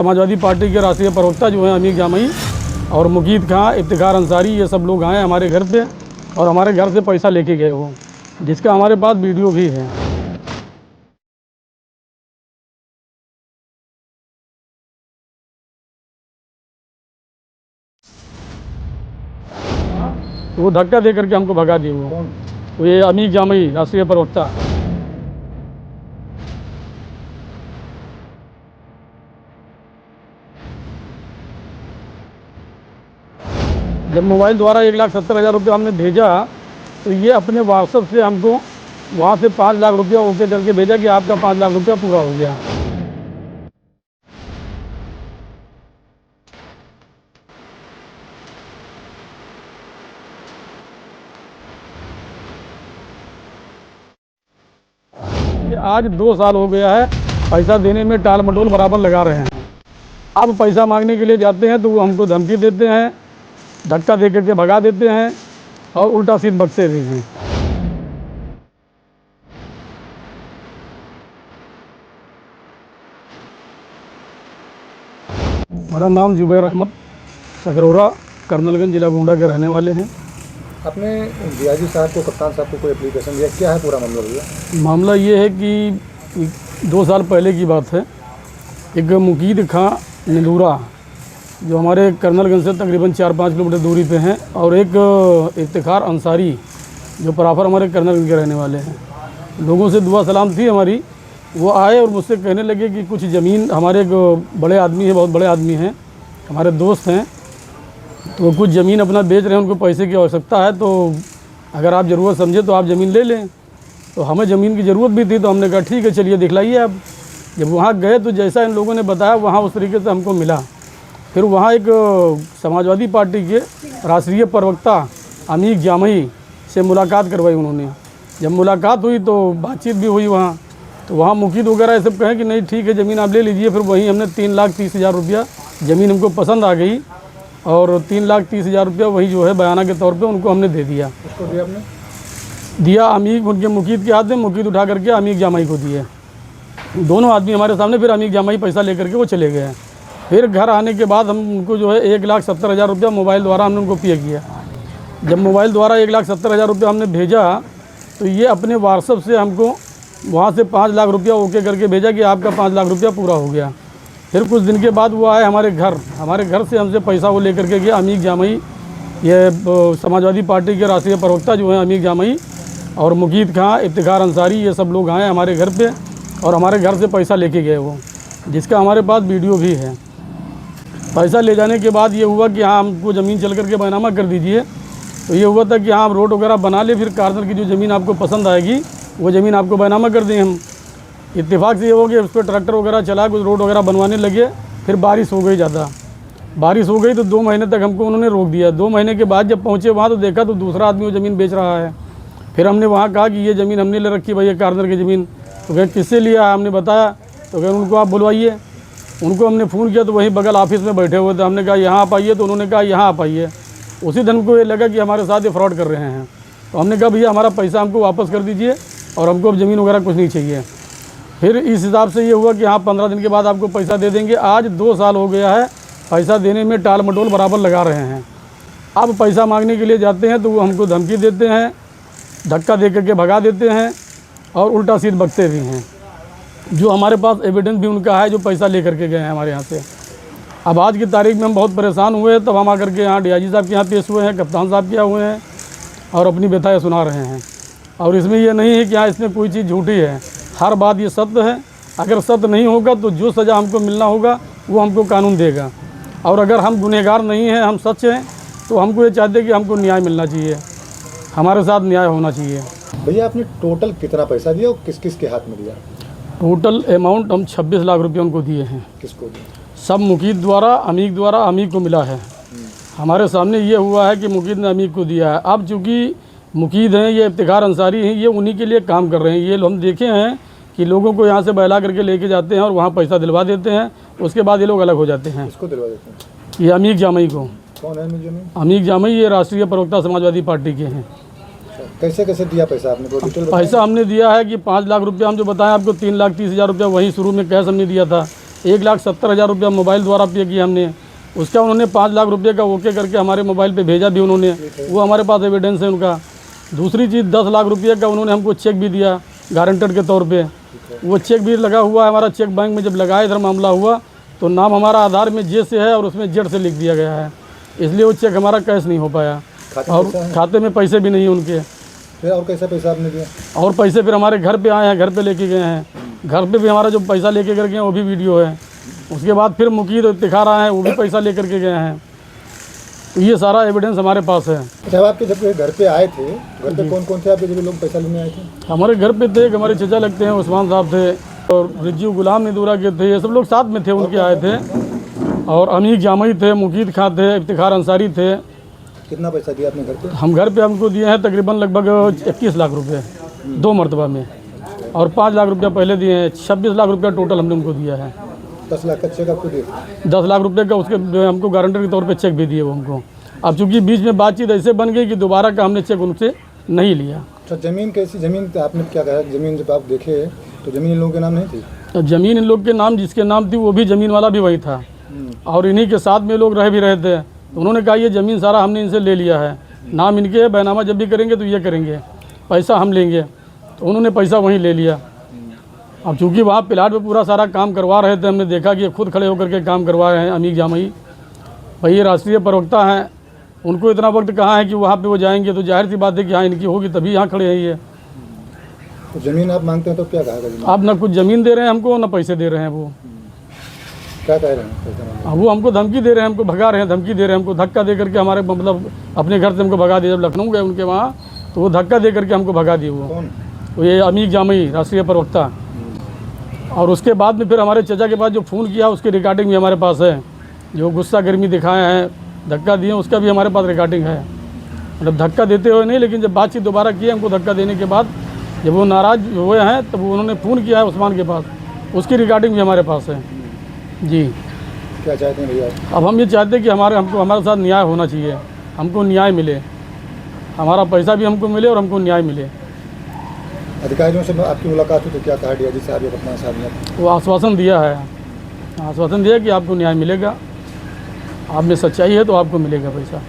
Samajwadi party के राष्ट्रीय प्रवक्ता जो हैं अमीर जामई और मुकीद खां, इफ्तिखार अंसारी, ये सब लोग आए हमारे घर पे और हमारे घर से पैसा लेके गए वो, जिसका हमारे पास वीडियो भी है। वो धक्का दे करके हमको भगा दिए वो ये अमीर जामई राष्ट्रीय प्रवक्ता। जब मोबाइल द्वारा 1,70,000 रुपये हमने भेजा तो ये अपने व्हाट्सएप से हमको वहाँ से 5 लाख रुपया ओके करके भेजा कि आपका 5 लाख रुपया पूरा हो गया। आज 2 साल हो गया है, पैसा देने में टाल मटोल बराबर लगा रहे हैं। अब पैसा मांगने के लिए जाते हैं तो वो हमको धमकी देते हैं, धक्का दे करके भगा देते हैं और उल्टा सीध बक्से भी हैं। मेरा नाम जुबैर अहमद, सकरौरा, कर्नलगंज, जिला गोंडा के रहने वाले हैं। आपने डीआईजी साहब को, कप्तान साहब को कोई एप्लीकेशन दिया, क्या है पूरा मामला भैया? मामला ये है कि 2 साल पहले की बात है। एक मुकीद खां नीलूरा जो हमारे कर्नलगंज से तकरीबन 4-5 किलोमीटर दूरी पे हैं और एक इफ्तिखार अंसारी जो प्रॉपर हमारे कर्नलगंज के रहने वाले हैं। लोगों से दुआ सलाम थी हमारी, वो आए और मुझसे कहने लगे कि कुछ ज़मीन, हमारे एक बड़े आदमी हैं, बहुत बड़े आदमी हैं, हमारे दोस्त हैं, तो कुछ ज़मीन अपना बेच रहे हैं, उनको पैसे की आवश्यकता है, तो अगर आप ज़रूरत समझे तो आप ज़मीन ले लें। तो हमें ज़मीन की ज़रूरत भी थी, तो हमने कहा ठीक है चलिए दिखलाइए आप। जब वहाँ गए तो जैसा इन लोगों ने बताया वहाँ उस तरीके से हमको मिला। फिर वहाँ एक समाजवादी पार्टी के राष्ट्रीय प्रवक्ता अमीर जामई से मुलाकात करवाई उन्होंने। जब मुलाकात हुई तो बातचीत भी हुई वहाँ, तो वहाँ मुकीद वगैरह ये सब कहें कि नहीं ठीक है ज़मीन आप ले लीजिए। फिर वहीं हमने 3,30,000 रुपया, ज़मीन हमको पसंद आ गई और 3,30,000 रुपया वही जो है बयाना के तौर पे उनको हमने दे दिया। उसको दिया आपने? दिया अमीर, उनके मुकीद के हाथ में, मुकीद उठा करके अमीर जामई को दिए। दोनों आदमी हमारे सामने, फिर अमीर जामई पैसा लेकर के वो चले गए। फिर घर आने के बाद हम उनको जो है 1,70,000 रुपया मोबाइल द्वारा हमने उनको पे किया। जब मोबाइल द्वारा 1,70,000 रुपया हमने भेजा तो ये अपने व्हाट्सएप से हमको वहाँ से 5 लाख रुपया ओके करके भेजा कि आपका 5 लाख रुपया पूरा हो गया। फिर कुछ दिन के बाद वो आए हमारे घर से हमसे पैसा वो लेकर के गया अमीर जामई, ये समाजवादी पार्टी के राष्ट्रीय प्रवक्ता जो हैं अमीर जामई और मुकीद खां, इफ्तिखार अंसारी, ये सब लोग आए हमारे घर पे और हमारे घर से पैसा लेके गए वो, जिसका हमारे पास वीडियो भी है। पैसा ले जाने के बाद ये हुआ कि हाँ हमको ज़मीन चल करके बैनामा कर दीजिए। तो ये हुआ था कि हाँ हम रोड वगैरह बना ले, फिर कार्नर की जो ज़मीन आपको पसंद आएगी वो ज़मीन आपको बैनामा कर दें हम। इत्तेफाक से ये हो गया, उस पर ट्रैक्टर वगैरह चला, कुछ रोड वगैरह बनवाने लगे। फिर बारिश हो गई, ज़्यादा बारिश हो गई तो 2 महीने तक हमको उन्होंने रोक दिया। 2 महीने के बाद जब पहुँचे वहाँ तो देखा तो दूसरा आदमी वो ज़मीन बेच रहा है। फिर हमने वहाँ कहा कि ये ज़मीन हमने ले रखी भैया, कार्नर की ज़मीन। तो कहे किससे लिया? हमने बताया। तो कहे उनको आप बुलवाइए। उनको हमने फ़ोन किया तो वहीं बगल ऑफिस में बैठे हुए थे। हमने कहा यहाँ आप आइए, तो उन्होंने कहा यहाँ आप आइए। उसी दिन हमको ये लगा कि हमारे साथ ये फ्रॉड कर रहे हैं। तो हमने कहा भैया हमारा पैसा हमको वापस कर दीजिए और हमको अब ज़मीन वगैरह कुछ नहीं चाहिए। फिर इस हिसाब से ये हुआ कि हाँ 15 दिन के बाद आपको पैसा दे देंगे। आज 2 साल हो गया है, पैसा देने में टाल मटोल बराबर लगा रहे हैं। अब पैसा मांगने के लिए जाते हैं तो वो हमको धमकी देते हैं, धक्का दे करके भगा देते हैं और उल्टा सीध बकते भी हैं। जो हमारे पास एविडेंस भी उनका है जो पैसा ले करके गए हैं हमारे यहाँ से। अब आज की तारीख में हम बहुत परेशान हुए हैं, तब हम आकर के यहाँ डीआईजी साहब के यहाँ पेश हुए हैं, कप्तान साहब के यहाँ हुए हैं और अपनी व्यथाएं सुना रहे हैं। और इसमें यह नहीं है कि हाँ इसमें कोई चीज़ झूठी है, हर बात ये सत्य है। अगर सत्य नहीं होगा तो जो सज़ा हमको मिलना होगा वो हमको कानून देगा। और अगर हम गुनहगार नहीं हैं, हम सच हैं, तो हमको ये चाहते हैं कि हमको न्याय मिलना चाहिए, हमारे साथ न्याय होना चाहिए। भैया आपने टोटल कितना पैसा दिया और किस किस के हाथ में दिया? टोटल अमाउंट हम 26 लाख रुपये उनको दिए हैं। किसको दिया? सब मुकीद द्वारा अमीर को मिला है। हमारे सामने ये हुआ है कि मुकीद ने अमीर को दिया है। अब चूँकि मुकीद हैं, ये इफ्तिखार अंसारी हैं, ये उन्हीं के लिए काम कर रहे हैं। ये हम देखे हैं कि लोगों को यहाँ से बहला करके लेके जाते हैं और वहाँ पैसा दिलवा देते हैं, उसके बाद ये लोग अलग हो जाते हैं। इसको दिलवा देते हैं? ये अमीर जामई को। कौन है अमीर जामई? अमीर जामई ये राष्ट्रीय प्रवक्ता समाजवादी पार्टी के हैं। कैसे कैसे दिया पैसा आपने? पैसा हमने दिया है कि 5 लाख रुपया, हम जो बताएं आपको 3,30,000 रुपया वहीं शुरू में कैश हमने दिया था। 1,70,000 रुपया मोबाइल द्वारा पे किया हमने। उसका उन्होंने 5 लाख रुपये का ओके करके हमारे मोबाइल पे भेजा भी उन्होंने, वो हमारे पास एविडेंस है उनका। दूसरी चीज़ 10 लाख रुपये का उन्होंने हमको चेक भी दिया गारंटर के तौर पे। वो चेक भी लगा हुआ है हमारा। चेक बैंक में जब लगा इधर मामला हुआ तो नाम हमारा आधार में जे से है और उसमें जेड से लिख दिया गया है, इसलिए वो चेक हमारा कैश नहीं हो पाया। और खाते में पैसे भी नहीं हैं उनके। फिर और कैसा पैसा आपने दिया? और पैसे फिर हमारे घर पे आए हैं, घर पे लेके गए हैं। घर पे भी हमारा जो पैसा लेके कर गए हैं वो भी वीडियो है। उसके बाद फिर मुकीद दिखा रहा है, वो भी पैसा लेकर के गए हैं। तो ये सारा एविडेंस हमारे पास है। जब आपके जब घर पे आए थे, घर पे कौन कौन थे आपके जब लोग पैसा लेने आए थे? हमारे घर पे थे, हमारे चचा लगते हैं, उस्मान साहब थे और रिज्जू गुलाम निदूरा के थे, ये सब लोग साथ में थे, उनके आए थे। और अमीर जामई थे, मुकीद खां थे, इफ्तिखार अंसारी थे। कितना पैसा दिया आपने घर पे? हम घर पे हमको दिए हैं तकरीबन लगभग 21 लाख रुपये 2 मरतबा में, और 5 लाख रुपया पहले दिए हैं। 26 लाख रुपया टोटल हमने उनको दिया है। 10 लाख का चेक आपको दिए? 10 लाख रुपये का उसके हमको गारंटर के तौर पे चेक भी दिए वो हमको। अब चूँकि बीच में बातचीत ऐसे बन गई कि दोबारा का हमने चेक उनसे नहीं लिया। अच्छा, ज़मीन कैसी? ज़मीन आपने क्या कहा? ज़मीन जब आप देखे तो ज़मीन इन लोगों के नाम नहीं थी? तो ज़मीन इन लोग के नाम, जिसके नाम थी वो भी ज़मीन वाला भी वही था, और इन्हीं के साथ में लोग रह भी रहे थे। तो उन्होंने कहा ये ज़मीन सारा हमने इनसे ले लिया है, नाम इनके है, बैनामा जब भी करेंगे तो ये करेंगे, पैसा हम लेंगे। तो उन्होंने पैसा वहीं ले लिया। अब चूँकि वहाँ प्लाट पे पूरा सारा काम करवा रहे थे, हमने देखा कि ये खुद खड़े होकर के काम करवा रहे हैं। अमीर जामई भाई ये राष्ट्रीय प्रवक्ता हैं, उनको इतना वक्त कहाँ है कि वहाँ पे वो जाएंगे, तो जाहिर सी बात है कि हाँ इनकी होगी तभी यहाँ खड़े हैं ये। तो ज़मीन आप मांगते हैं तो क्या कहा? आप ना कुछ ज़मीन दे रहे हैं हमको, ना पैसे दे रहे हैं। वो क्या कह रहे हैं पैसा मांगने? वो हमको धमकी दे रहे हैं, हमको भगा रहे हैं, धमकी दे रहे हैं हमको, धक्का दे करके हमारे मतलब अपने घर से हमको भगा दिया। जब लखनऊ गए उनके वहाँ तो वो धक्का दे करके हमको भगा दिए। वो कौन? तो ये अमीर जामई राष्ट्रीय प्रवक्ता। और उसके बाद में फिर हमारे चचा के पास जो फ़ोन किया उसकी रिकॉर्डिंग भी हमारे पास है, जो गुस्सा गर्मी दिखाए हैं, धक्का दिए, उसका भी हमारे पास रिकॉर्डिंग है। मतलब धक्का देते हुए नहीं, लेकिन जब बातचीत दोबारा की हमको धक्का देने के बाद जब वो नाराज़ हुए हैं तब उन्होंने फ़ोन किया है उस्मान के पास, उसकी रिकॉर्डिंग भी हमारे पास है। जी क्या चाहते हैं भैया? अब हम ये चाहते हैं कि हमारे साथ न्याय होना चाहिए, हमको न्याय मिले, हमारा पैसा भी हमको मिले और हमको न्याय मिले। अधिकारियों से आपकी मुलाकात हुई तो क्या कहा डीआईजी साहब या कप्तान साहब ने? वो आश्वासन दिया है, आश्वासन दिया कि आपको न्याय मिलेगा, आप में सच्चाई है तो आपको मिलेगा पैसा।